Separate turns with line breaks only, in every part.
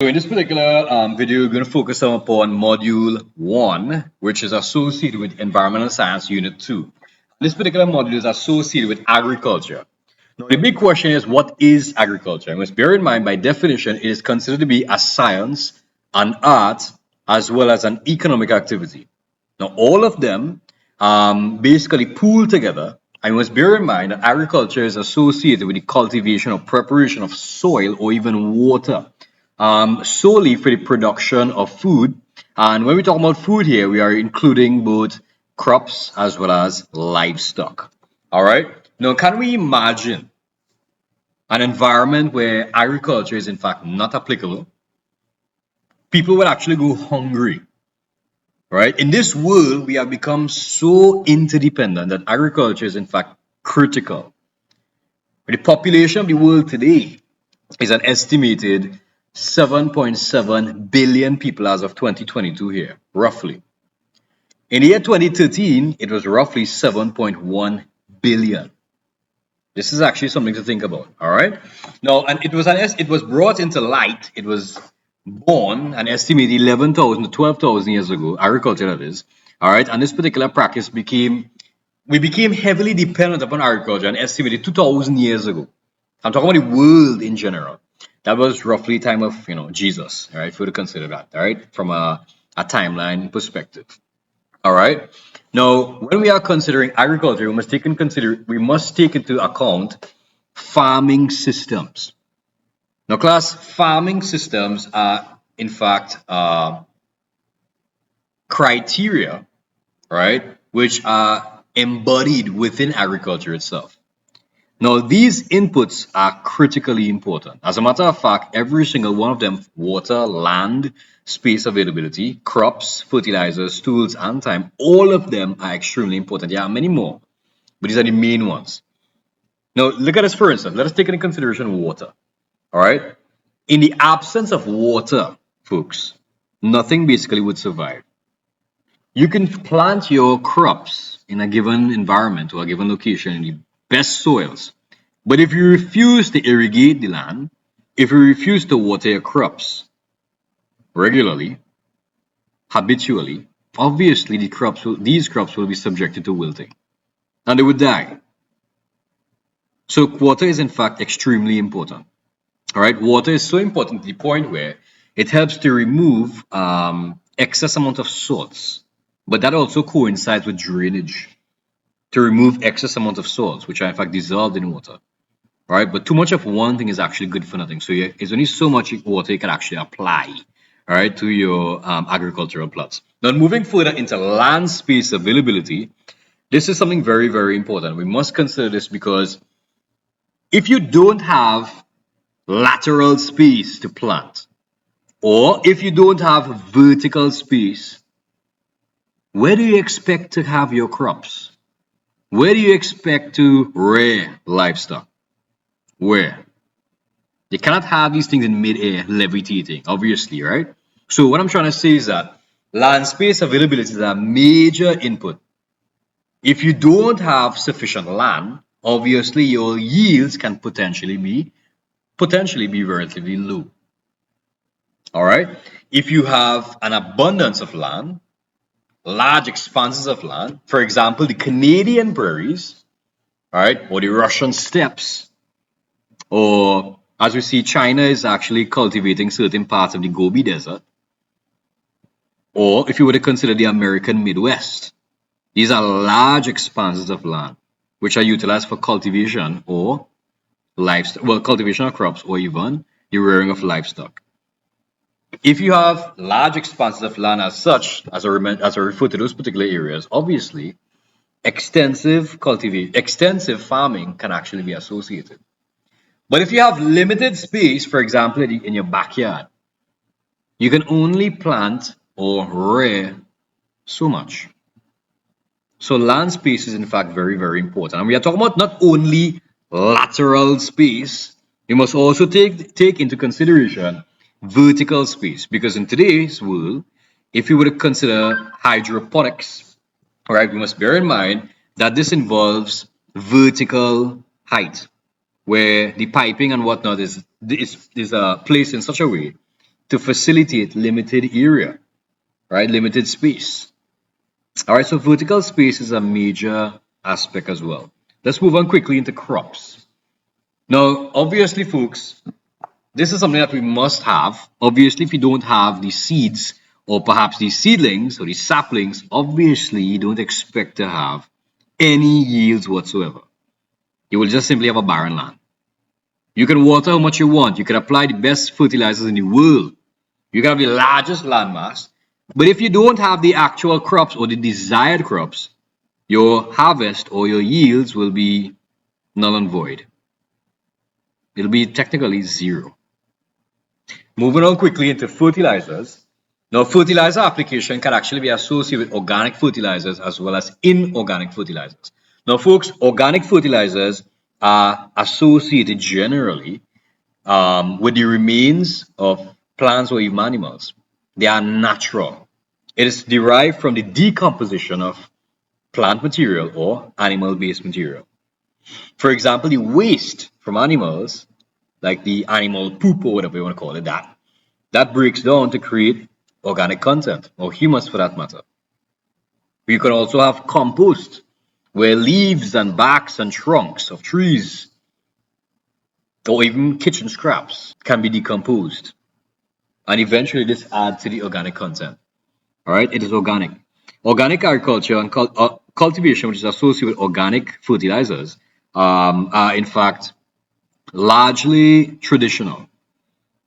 So in this particular video, we're going to focus upon Module 1, which is associated with Environmental Science Unit 2. This particular module is associated with agriculture. Now, the big question is, what is agriculture? And must bear in mind, by definition, it is considered to be a science, an art, as well as an economic activity. Now, all of them basically pool together. I must bear in mind that agriculture is associated with the cultivation or preparation of soil or even water solely for the production of food. And when we talk about food here, we are including both crops as well as livestock. All right. Now, can we imagine an environment where agriculture is in fact not applicable? People will actually go hungry. Right? In this world, we have become so interdependent that agriculture is in fact critical. The population of the world today is an estimated 7.7 billion people as of 2022 here, roughly. In the year 2013, it was roughly 7.1 billion. This is actually something to think about, all right? Now, and it was brought into light, it was born an estimated 11,000 to 12,000 years ago, agriculture that is, all right? And this particular practice we became heavily dependent upon agriculture an estimated 2,000 years ago. I'm talking about the world in general. That was roughly time of Jesus, all right? If we were to consider that, all right, from a timeline perspective. All right. Now, when we are considering agriculture, we must take into account farming systems. Now, class, farming systems are in fact criteria, right, which are embodied within agriculture itself. Now, these inputs are critically important. As a matter of fact, every single one of them, water, land, space availability, crops, fertilizers, tools, and time, all of them are extremely important. There are many more, but these are the main ones. Now, look at this for instance. Let us take into consideration water. All right. In the absence of water, folks, nothing basically would survive. You can plant your crops in a given environment or a given location in the best soils. But if you refuse to irrigate the land, if you refuse to water your crops regularly, habitually, obviously these crops will be subjected to wilting and they would die. So water is in fact extremely important. All right, water is so important to the point where it helps to remove excess amount of salts, but that also coincides with drainage to remove excess amount of salts, which are in fact dissolved in water. Right, but too much of one thing is actually good for nothing. So it's only so much water you can actually apply, all right, to your agricultural plots. Now, moving further into land space availability, this is something very, very important. We must consider this because if you don't have lateral space to plant, or if you don't have vertical space, where do you expect to have your crops? Where do you expect to rear livestock? Where? You cannot have these things in mid-air levitating, obviously, right? So what I'm trying to say is that land space availability is a major input. If you don't have sufficient land, obviously your yields can potentially be relatively low. All right. If you have an abundance of land, large expanses of land, for example, the Canadian prairies, all right, or the Russian steppes, or as we see, China is actually cultivating certain parts of the Gobi Desert. Or if you were to consider the American Midwest, these are large expanses of land which are utilized for cultivation or livestock, well, cultivation of crops or even the rearing of livestock. If you have large expanses of land as such, as I refer to those particular areas, obviously extensive farming can actually be associated. But if you have limited space, for example, in your backyard, you can only plant or rear so much. So land space is in fact very, very important. And we are talking about not only lateral space, we must also take into consideration vertical space. Because in today's world, if you were to consider hydroponics, all right, we must bear in mind that this involves vertical height, where the piping and whatnot is placed in such a way to facilitate limited area, right? Limited space. All right, so vertical space is a major aspect as well. Let's move on quickly into crops. Now, obviously, folks, this is something that we must have. Obviously, if you don't have the seeds or perhaps these seedlings or these saplings, obviously you don't expect to have any yields whatsoever. You will just simply have a barren land. You can water how much you want. You can apply the best fertilizers in the world. You can have the largest landmass. But if you don't have the actual crops or the desired crops, your harvest or your yields will be null and void. It'll be technically zero. Moving on quickly into fertilizers. Now, fertilizer application can actually be associated with organic fertilizers as well as inorganic fertilizers. Now, folks, organic fertilizers are associated generally with the remains of plants or even animals. They are natural. It is derived from the decomposition of plant material or animal-based material. For example, the waste from animals, like the animal poop or whatever you want to call it, that breaks down to create organic content or humus for that matter. You can also have compost, where leaves and barks and trunks of trees or even kitchen scraps can be decomposed. And eventually this adds to the organic content. All right, it is organic. Organic agriculture and cultivation, which is associated with organic fertilizers, are in fact largely traditional.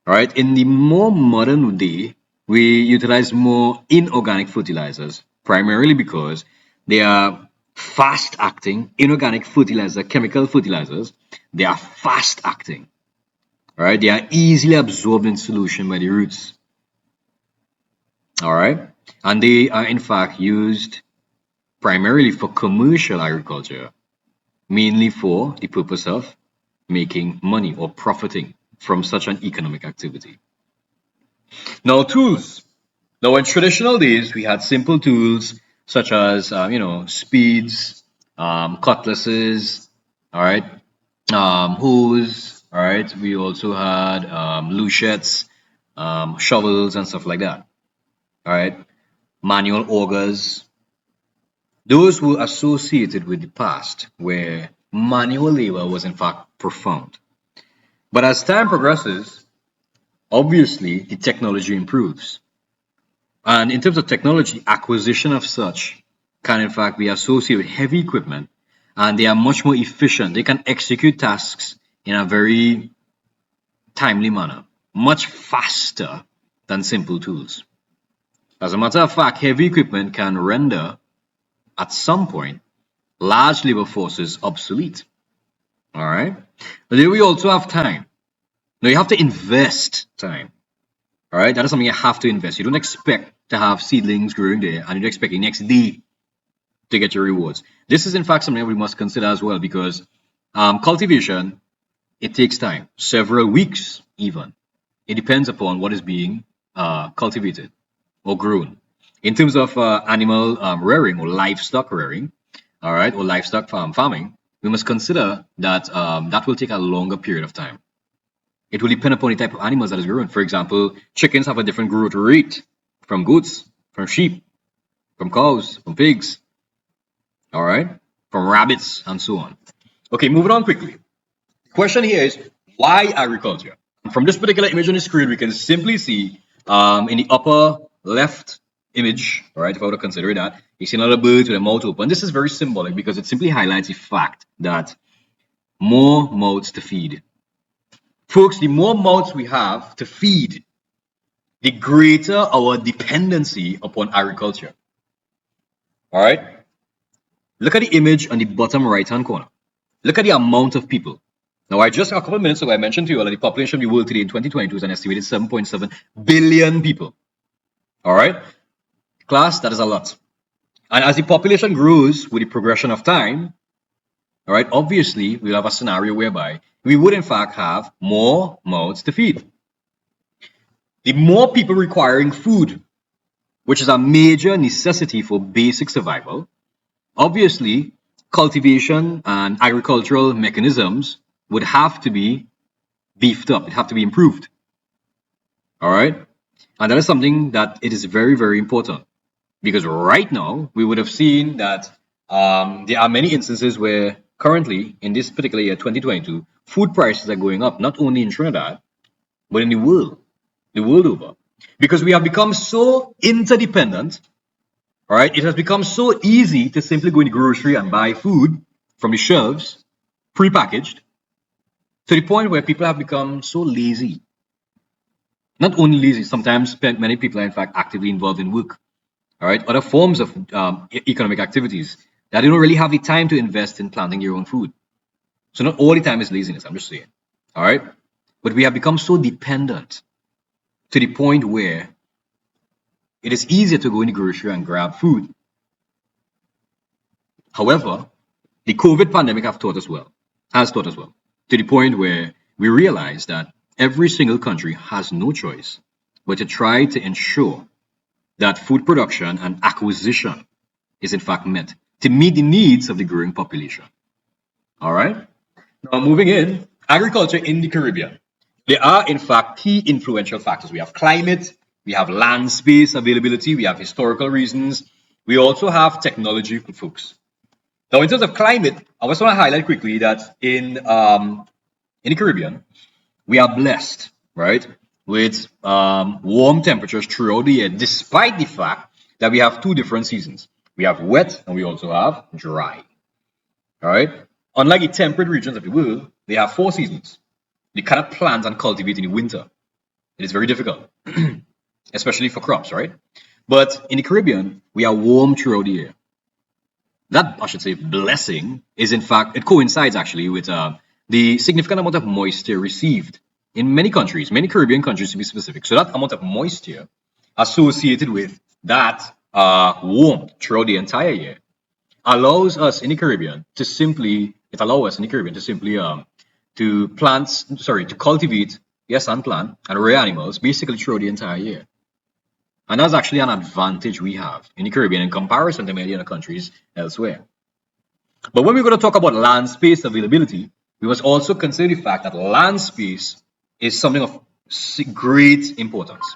All right, in the more modern day, we utilize more inorganic fertilizers, primarily because they are fast acting. Inorganic fertilizer, chemical fertilizers, they are fast acting. All right, they are easily absorbed in solution by the roots. All right, and they are in fact used primarily for commercial agriculture, mainly for the purpose of making money or profiting from such an economic activity. Now, tools. Now, in traditional days, we had simple tools such as, speeds, cutlasses, all right, hoes, all right. We also had luchettes, shovels, and stuff like that, all right. Manual augers. Those were associated with the past, where manual labor was in fact profound. But as time progresses, obviously the technology improves. And in terms of technology, acquisition of such can in fact be associated with heavy equipment, and they are much more efficient. They can execute tasks in a very timely manner, much faster than simple tools. As a matter of fact, heavy equipment can render, at some point, large labor forces obsolete. All right. But then we also have time. Now you have to invest time. All right. That is something you have to invest. You don't expect to have seedlings growing there and you don't expect the next day to get your rewards. This is in fact something we must consider as well, because cultivation, it takes time, several weeks even. It depends upon what is being cultivated or grown. In terms of animal rearing or livestock rearing, all right, or livestock farming, we must consider that that will take a longer period of time. It will depend upon the type of animals that is grown. For example, chickens have a different growth rate from goats, from sheep, from cows, from pigs, all right, from rabbits, and so on. Okay, moving on quickly. The question here is, why agriculture? From this particular image on the screen, we can simply see in the upper left image, all right, if I were to consider that, you see another bird with a mouth open. This is very symbolic because it simply highlights the fact that more mouths to feed. Folks, the more mouths we have to feed, the greater our dependency upon agriculture. All right? Look at the image on the bottom right-hand corner. Look at the amount of people. Now, a couple of minutes ago, I mentioned to you that the population of the world today in 2022 is an estimated 7.7 billion people. All right? Class, that is a lot. And as the population grows with the progression of time, all right, obviously, we'll have a scenario whereby we would, in fact, have more mouths to feed. The more people requiring food, which is a major necessity for basic survival, obviously, cultivation and agricultural mechanisms would have to be beefed up. It have to be improved. All right? And that is something that it is very, very important because right now we would have seen that there are many instances where currently in this particular year, 2022, food prices are going up, not only in Trinidad, but in the world over. Because we have become so interdependent, all right? It has become so easy to simply go in the grocery and buy food from the shelves, prepackaged, to the point where people have become so lazy. Not only lazy, sometimes many people are in fact actively involved in work, all right, other forms of economic activities that they don't really have the time to invest in planting your own food. So not all the time is laziness, I'm just saying, all right? But we have become so dependent to the point where it is easier to go in the grocery and grab food. However, the COVID pandemic has taught us well, to the point where we realize that every single country has no choice but to try to ensure that food production and acquisition is in fact met to meet the needs of the growing population. All right. Now, moving in, agriculture in the Caribbean. There are, in fact, key influential factors. We have climate, we have land space availability, we have historical reasons, we also have technology for folks. Now, in terms of climate, I just want to highlight quickly that in the Caribbean, we are blessed, right, with warm temperatures throughout the year, despite the fact that we have two different seasons. We have wet and we also have dry. All right. Unlike the temperate regions of the world, they have four seasons. They cannot plant and cultivate in the winter. It is very difficult, especially for crops, right? But in the Caribbean, we are warm throughout the year. That, I should say, blessing is in fact, it coincides actually with the significant amount of moisture received in many countries, many Caribbean countries to be specific. So that amount of moisture associated with that warmth throughout the entire year allows us in the Caribbean to simply, it allows us in the Caribbean to simply to cultivate, yes, and plant and rear animals basically throughout the entire year. And that's actually an advantage we have in the Caribbean in comparison to many other countries elsewhere. But when we're going to talk about land space availability, we must also consider the fact that land space is something of great importance.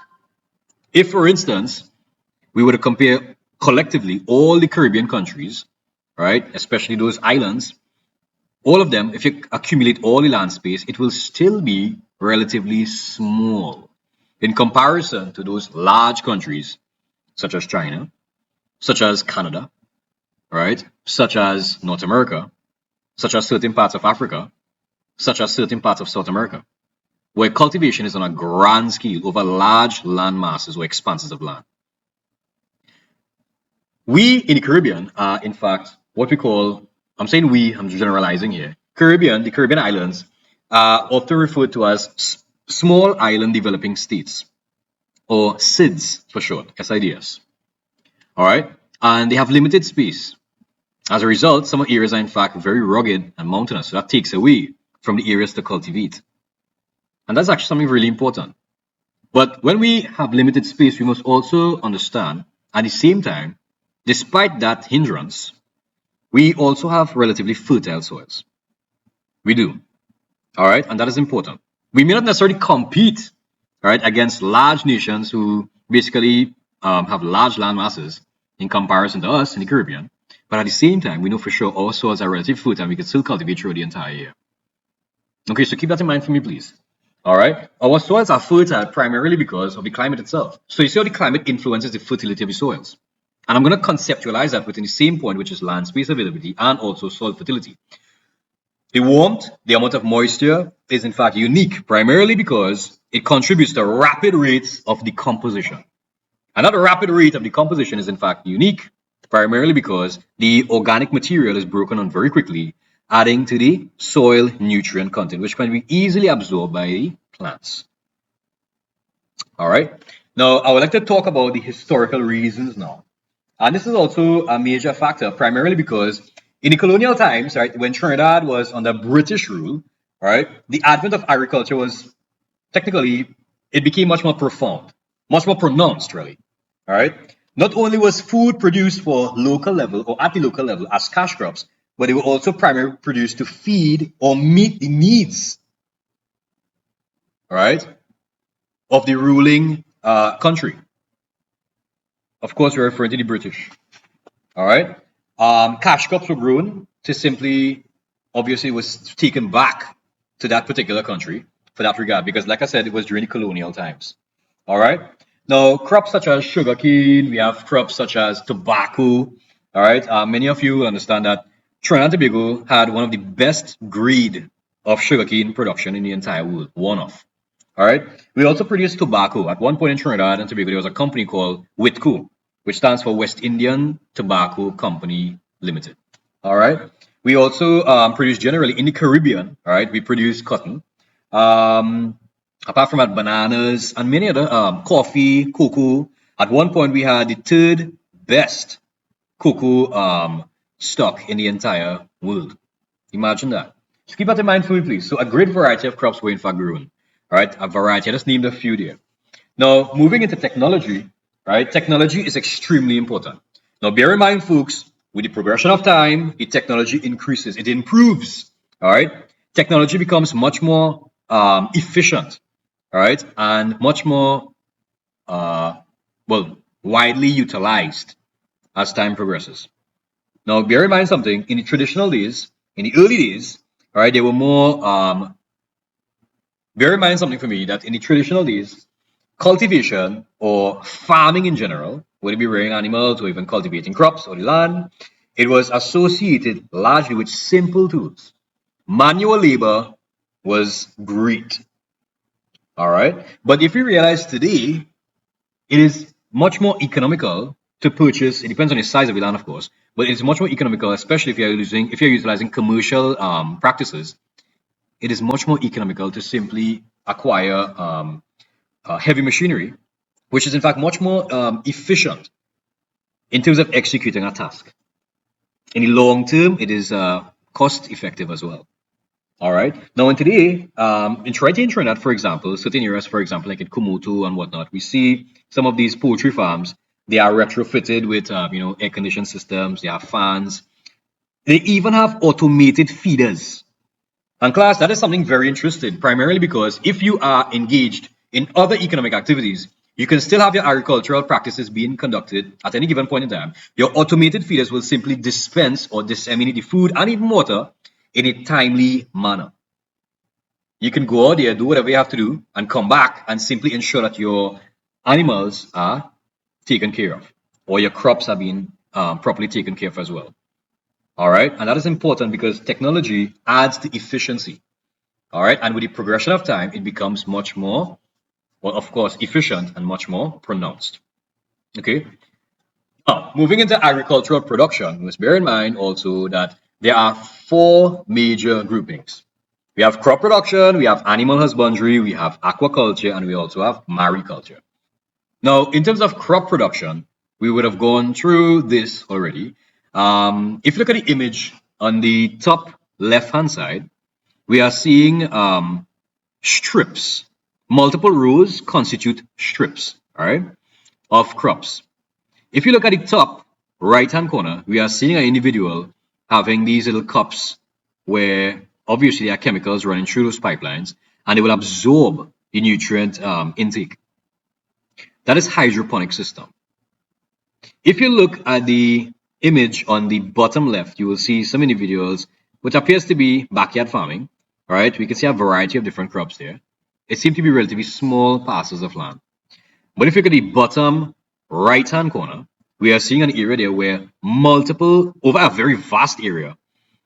If, for instance, we were to compare collectively all the Caribbean countries, right, especially those islands, all of them, if you accumulate all the land space, it will still be relatively small in comparison to those large countries such as China, such as Canada, right, such as North America, such as certain parts of Africa, such as certain parts of South America, where cultivation is on a grand scale over large land masses or expanses of land. We in the Caribbean are, in fact, what we call, I'm saying we, I'm generalizing here, the Caribbean islands are often referred to as small island developing states, or SIDS for short, SIDS. All right, and they have limited space. As a result, some areas are in fact very rugged and mountainous, so that takes away from the areas to cultivate. And that's actually something really important. But when we have limited space, we must also understand, at the same time, despite that hindrance, we also have relatively fertile soils. We do. All right, and that is important. We may not necessarily compete, all right, against large nations who basically have large land masses in comparison to us in the Caribbean. But at the same time, we know for sure our soils are relatively fertile and we can still cultivate through the entire year. Okay, so keep that in mind for me, please. All right, our soils are fertile primarily because of the climate itself. So you see how the climate influences the fertility of the soils. And I'm going to conceptualize that within the same point, which is land space availability and also soil fertility. The warmth, the amount of moisture is in fact unique primarily because it contributes to rapid rates of decomposition. And that rapid rate of decomposition is in fact unique primarily because the organic material is broken down very quickly, adding to the soil nutrient content, which can be easily absorbed by the plants. All right. Now, I would like to talk about the historical reasons now. And this is also a major factor, primarily because in the colonial times, right, when Trinidad was under British rule, right, the advent of agriculture was technically, it became much more profound, much more pronounced, really. All right. Not only was food produced for local level or at the local level as cash crops, but they were also primarily produced to feed or meet the needs, all right, of the ruling country. Of course, we're referring to the British. All right. Cash crops were grown to simply, obviously, was taken back to that particular country for that regard, because, like I said, it was during the colonial times. All right. Now, crops such as sugarcane, we have crops such as tobacco. All right. Many of you understand that Trinidad and Tobago had one of the best breed of sugarcane production in the entire world. One of. All right. We also produce tobacco. At one point in Trinidad and Tobago, there was a company called WITCO, which stands for West Indian Tobacco Company Limited. All right. We also produce generally in the Caribbean. All right. We produce cotton. Um, Apart from that, bananas and many other coffee, cocoa. At one point, we had the third best cocoa stock in the entire world. Imagine that. So keep that in mind for me, please. So a great variety of crops were in fact grown. All right, a variety. I just named a few there. Now, moving into technology, right? Technology is extremely important. Now, bear in mind, folks, with the progression of time, the technology increases, it improves. All right, technology becomes much more efficient, all right, and much more well widely utilized as time progresses. Now, bear in mind something. In the traditional days, in the early days, all right, there were more. Bear in mind something for me that in the traditional days, cultivation or farming in general, whether it be rearing animals or even cultivating crops or the land, it was associated largely with simple tools. Manual labor was great. All right. But if you realize today, it is much more economical to purchase. It depends on the size of the land, of course, but it's much more economical, especially if you're utilizing commercial practices. It is much more economical to simply acquire heavy machinery, which is in fact much more efficient in terms of executing a task. In the long term, it is cost effective as well. All right. Now, in today, in Trinidad, for example, certain areas, for example, like in Komodo and whatnot, we see some of these poultry farms. They are retrofitted with, air conditioned systems. They have fans. They even have automated feeders. And class, that is something very interesting, primarily because if you are engaged in other economic activities, you can still have your agricultural practices being conducted at any given point in time. Your automated feeders will simply dispense or disseminate the food and even water in a timely manner. You can go out there, do whatever you have to do, and come back and simply ensure that your animals are taken care of, or your crops are being properly taken care of as well. All right, and that is important because technology adds to efficiency. All right, and with the progression of time, it becomes much more, well, of course, efficient and much more pronounced. Okay, now moving into agricultural production, let's bear in mind also that there are four major groupings. We have crop production, we have animal husbandry, we have aquaculture, and we also have mariculture. Now, in terms of crop production, we would have gone through this already. If you look at the image on the top left-hand side, we are seeing strips. Multiple rows constitute strips, all right, of crops. If you look at the top right-hand corner, we are seeing an individual having these little cups where obviously there are chemicals running through those pipelines and they will absorb the nutrient intake. That is hydroponic system. If you look at the image on the bottom left, you will see some individuals, which appears to be backyard farming. All right, we can see a variety of different crops there. It seems to be relatively small parcels of land. But if you look at the bottom right-hand corner, we are seeing an area there where over a very vast area,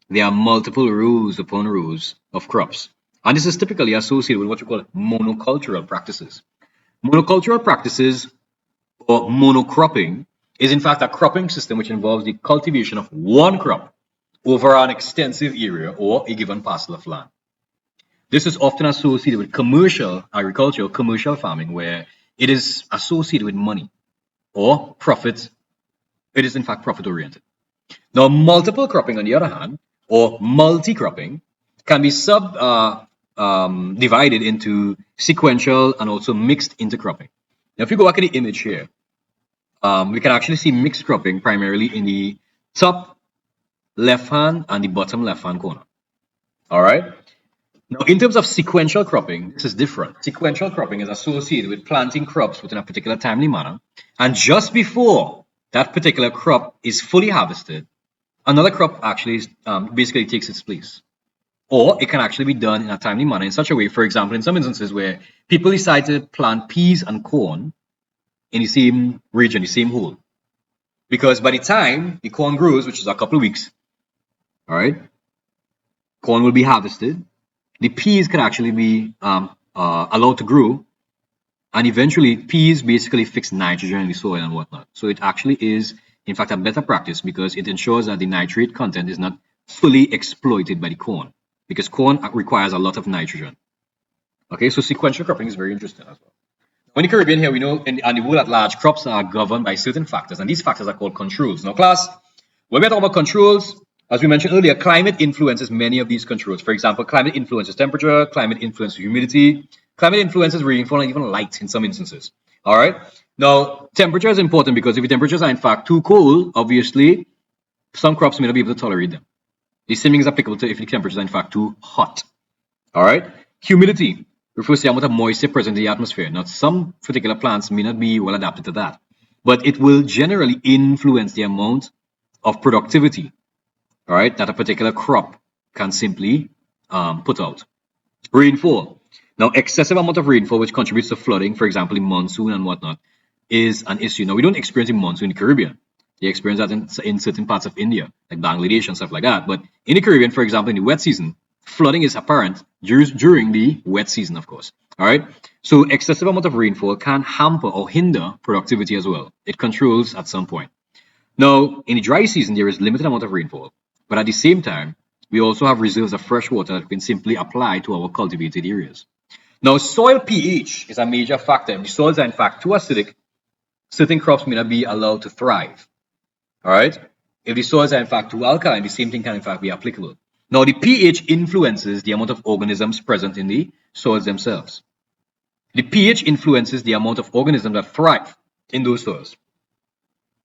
there are multiple rows upon rows of crops. And this is typically associated with what you call monocultural practices. Monocultural practices or monocropping is in fact a cropping system which involves the cultivation of one crop over an extensive area or a given parcel of land. This is often associated with commercial agriculture or commercial farming where it is associated with money or profit. It is in fact profit oriented. Now, multiple cropping on the other hand, or multi-cropping, can be divided into sequential and also mixed intercropping. Now, if you go back at the image here, we can actually see mixed cropping primarily in the top left hand and the bottom left hand corner. All right. Now, in terms of sequential cropping, this is different. Sequential cropping is associated with planting crops within a particular timely manner, and just before that particular crop is fully harvested, another crop actually basically takes its place. Or it can actually be done in a timely manner in such a way, for example, in some instances where people decide to plant peas and corn in the same region, the same hole. Because by the time the corn grows, which is a couple of weeks, all right, corn will be harvested. The peas can actually be allowed to grow, and eventually peas basically fix nitrogen in the soil and whatnot. So it actually is, in fact, a better practice because it ensures that the nitrate content is not fully exploited by the corn, because corn requires a lot of nitrogen. Okay, so sequential cropping is very interesting as well. In the Caribbean here, we know and the world at large, crops are governed by certain factors, and these factors are called controls. Now, class, when we're talking about controls, as we mentioned earlier, climate influences many of these controls. For example, climate influences temperature, climate influences humidity, climate influences rainfall, and even light in some instances. All right. Now, temperature is important because if the temperatures are in fact too cold, obviously, some crops may not be able to tolerate them. The same thing is applicable to if the temperatures are in fact too hot. All right. Humidity refers to the amount of moisture present in the atmosphere. Now, some particular plants may not be well adapted to that, but it will generally influence the amount of productivity, all right, that a particular crop can simply put out. Rainfall. Now, excessive amount of rainfall, which contributes to flooding, for example, in monsoon and whatnot, is an issue. Now, we don't experience in monsoon in the Caribbean. They experience that in certain parts of India, like Bangladesh and stuff like that. But in the Caribbean, for example, in the wet season, flooding is apparent during the wet season, of course. All right. So excessive amount of rainfall can hamper or hinder productivity as well. It controls at some point. Now, in the dry season, there is limited amount of rainfall, but at the same time, we also have reserves of fresh water that we can simply apply to our cultivated areas. Now, soil pH is a major factor. If the soils are in fact too acidic, certain crops may not be allowed to thrive. All right. If the soils are in fact too alkaline, the same thing can in fact be applicable. Now, the pH influences the amount of organisms present in the soils themselves. The pH influences the amount of organisms that thrive in those soils.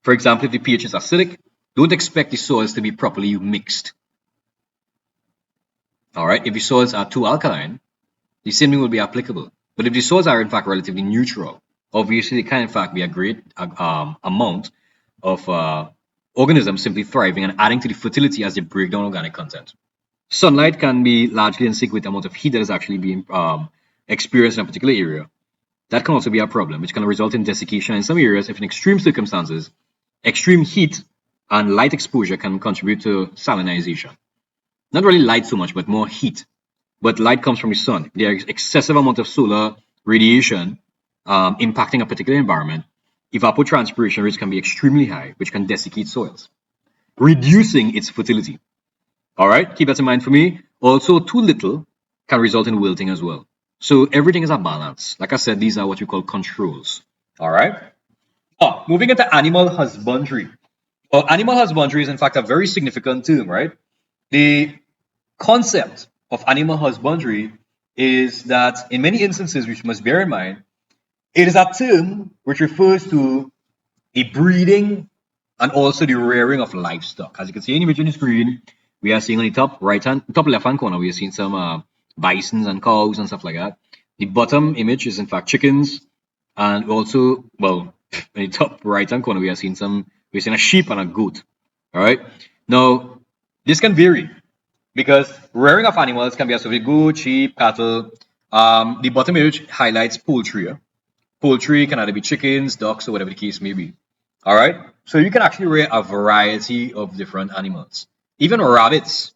For example, if the pH is acidic, don't expect the soils to be properly mixed. All right. If the soils are too alkaline, the same thing will be applicable. But if the soils are in fact relatively neutral, obviously they can in fact be a great amount of organisms simply thriving and adding to the fertility as they break down organic content. Sunlight can be largely in sync with the amount of heat that is actually being experienced in a particular area. That can also be a problem, which can result in desiccation in some areas if in extreme circumstances, extreme heat and light exposure can contribute to salinization. Not really light so much, but more heat. But light comes from the sun. There is excessive amount of solar radiation impacting a particular environment. Evapotranspiration rates can be extremely high, which can desiccate soils, reducing its fertility. All right, keep that in mind for me. Also, too little can result in wilting as well. So everything is a balance. Like I said, these are what we call controls. All right. Moving into animal husbandry. Well, animal husbandry is in fact a very significant term, right? The concept of animal husbandry is that in many instances, which you must bear in mind, it is a term which refers to the breeding and also the rearing of livestock. As you can see in the image on the screen, we are seeing on the top left hand corner, we are seeing some bisons and cows and stuff like that. The bottom image is in fact chickens, and also, well, in the top right hand corner, we're seeing a sheep and a goat. All right. Now, this can vary because rearing of animals can be associated with goat, sheep, cattle. The bottom image highlights poultry. Poultry can either be chickens, ducks, or whatever the case may be. All right. So you can actually rear a variety of different animals. Even rabbits,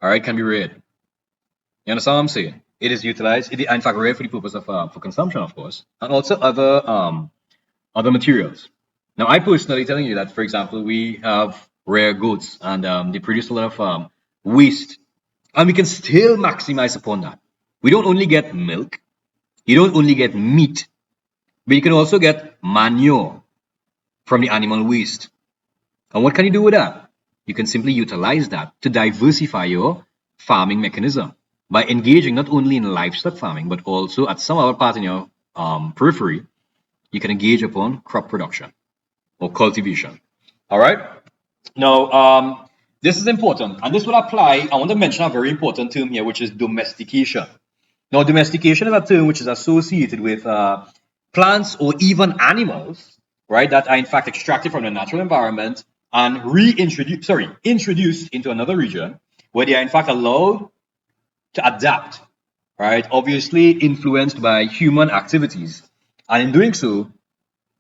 all right, can be reared. You understand what I'm saying? It is utilized, in fact, reared for the purpose of for consumption, of course, and also other materials. Now, I personally telling you that, for example, we have rare goats, and they produce a lot of waste, and we can still maximize upon that. We don't only get milk, you don't only get meat, but you can also get manure from the animal waste. And what can you do with that? You can simply utilize that to diversify your farming mechanism by engaging not only in livestock farming, but also at some other part in your periphery, you can engage upon crop production or cultivation. All right. Now, This is important, and this will apply. I want to mention a very important term here, which is domestication. Now, domestication is a term which is associated with plants or even animals, right, that are in fact extracted from the natural environment and introduced into another region where they are in fact allowed to adapt, right? Obviously influenced by human activities. And in doing so,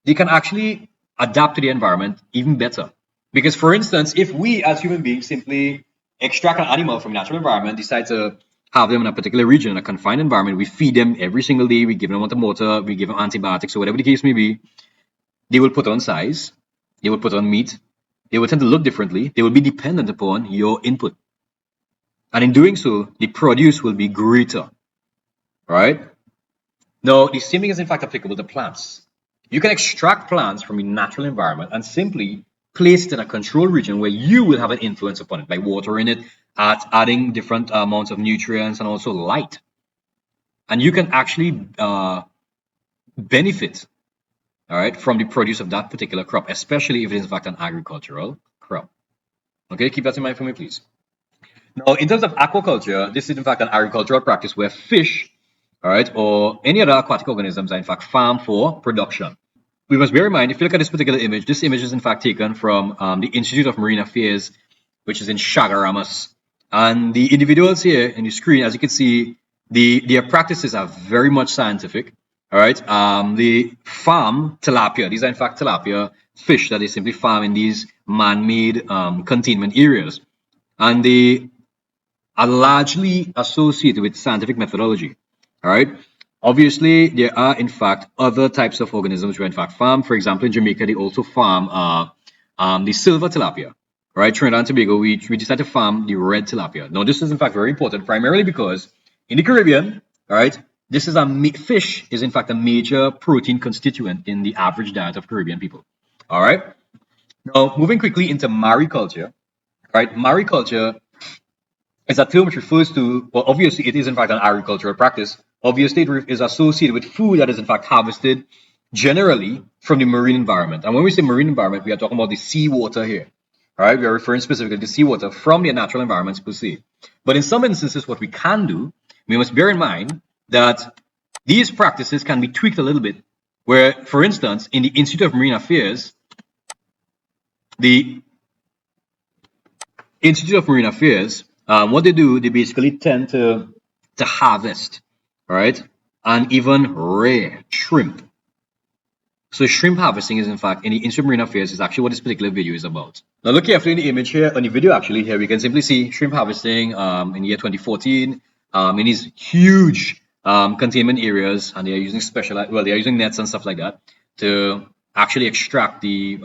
they can actually adapt to the environment even better. Because, for instance, if we as human beings simply extract an animal from natural environment, decide to have them in a particular region, in a confined environment, we feed them every single day, we give them water, we give them antibiotics, or whatever the case may be, they will put on size, they will put on meat, they will tend to look differently, they will be dependent upon your input. And in doing so, the produce will be greater, right? Now, the same thing is in fact applicable to plants. You can extract plants from a natural environment and simply place it in a controlled region where you will have an influence upon it by watering it, adding different amounts of nutrients and also light. And you can actually benefit, all right, from the produce of that particular crop, especially if it is in fact an agricultural crop. Okay, keep that in mind for me, please. Now, in terms of aquaculture, this is in fact an agricultural practice where fish, all right, or any other aquatic organisms are in fact farmed for production. We must bear in mind, if you look at this particular image, this image is in fact taken from the Institute of Marine Affairs, which is in Chaguaramas. And the individuals here in the screen, as you can see, their practices are very much scientific. All right, they farm tilapia. These are in fact tilapia fish that they simply farm in these man-made containment areas. And they are largely associated with scientific methodology. All right. Obviously, there are in fact other types of organisms who are in fact farmed. For example, in Jamaica, they also farm the silver tilapia. Right, Trinidad and Tobago, we decided to farm the red tilapia. Now, this is in fact very important, primarily because in the Caribbean, all right, this is fish is in fact a major protein constituent in the average diet of Caribbean people. All right. Now, moving quickly into mariculture. Right, mariculture is a term which refers to, well, obviously it is in fact an agricultural practice. Obviously it is associated with food that is in fact harvested generally from the marine environment. And when we say marine environment, we are talking about the seawater here. All right, we are referring specifically to seawater from the natural environments per se. But in some instances, what we can do, we must bear in mind that these practices can be tweaked a little bit, where, for instance, in the Institute of Marine Affairs, the Institute of Marine Affairs, what they do, they basically tend to harvest, right, and even rear shrimp. So shrimp harvesting is in fact in the Institute of Marine Affairs is actually what this particular video is about. Now look carefully in the image here, on the video actually here, we can simply see shrimp harvesting in the year 2014 in these huge containment areas, and they are using they are using nets and stuff like that to actually extract these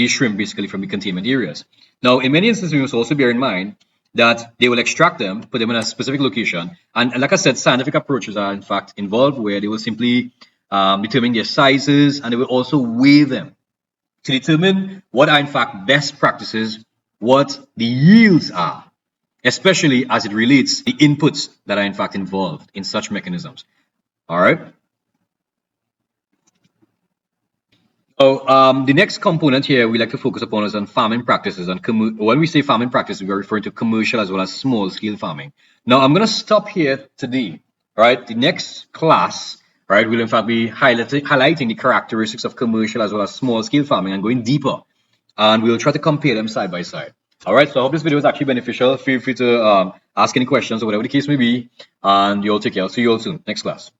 shrimp basically from the containment areas. Now, in many instances, we must also bear in mind that they will extract them, put them in a specific location, and like I said, scientific approaches are in fact involved where they will simply determine their sizes, and they will also weigh them to determine what are in fact best practices, what the yields are, especially as it relates to the inputs that are in fact involved in such mechanisms. All right. So the next component here we like to focus upon is on farming practices. And when we say farming practices, we are referring to commercial as well as small-scale farming. Now, I'm going to stop here today. Right, the next class, right, will in fact be highlighting the characteristics of commercial as well as small-scale farming and going deeper. And we'll try to compare them side by side. All right, so I hope this video is actually beneficial. Feel free to ask any questions or whatever the case may be. And you all take care. I'll see you all soon. Next class.